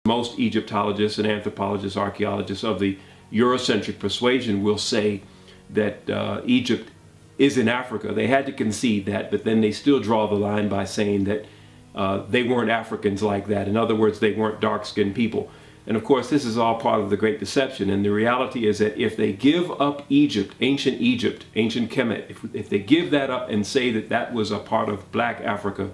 Most Egyptologists and anthropologists, archaeologists of the Eurocentric persuasion will say that Egypt is in Africa. They had to concede that, but then they still draw the line by saying that they weren't Africans like that. In other words, they weren't dark-skinned people. And of course, this is all part of the Great Deception. And the reality is that if they give up Egypt, ancient Kemet, if they give that up and say that that was a part of black Africa,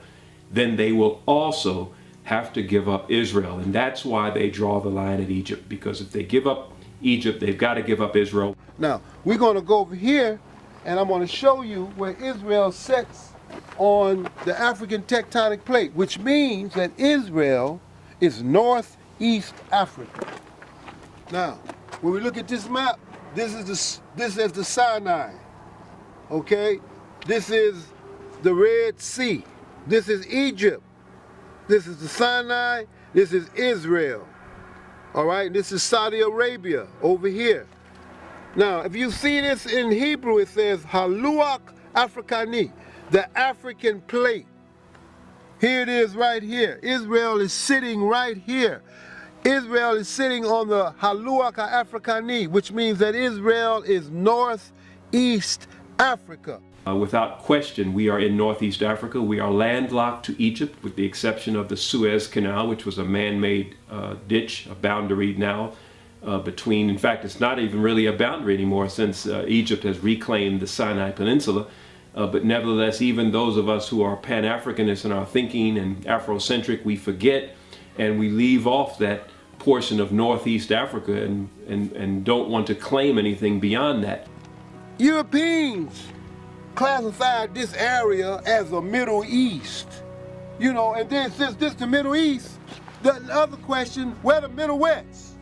then they will also have to give up Israel. And that's why they draw the line at Egypt, because if they give up Egypt, they've got to give up Israel. Now, we're going to go over here, and I'm going to show you where Israel sits on the African tectonic plate, which means that Israel is northeast Africa. Now, when we look at this map, this is the Sinai, okay? This is the Red Sea. This is Egypt. This is the Sinai. This is Israel. All right, this is Saudi Arabia over here. Now, if you see this in Hebrew, it says Haluach Africani, the African plate. Here it is right here. Israel is sitting right here. Israel is sitting on the Haluach Africani, which means that Israel is northeast Africa. Without question, we are in northeast Africa. We are landlocked to Egypt, with the exception of the Suez Canal, which was a man-made ditch, a boundary now between, in fact, it's not even really a boundary anymore since Egypt has reclaimed the Sinai Peninsula. But nevertheless, even those of us who are Pan-Africanists in our thinking and Afrocentric, we forget and we leave off that portion of northeast Africa and don't want to claim anything beyond that. Europeans classified this area as the Middle East, you know, and then since this the Middle East, the other question, where the Middle West,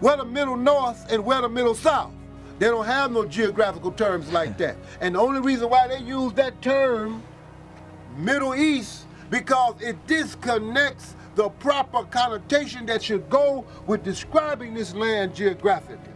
where the Middle North, and where the Middle South? They don't have no geographical terms like that. And the only reason why they use that term, Middle East, because it disconnects the proper connotation that should go with describing this land geographically.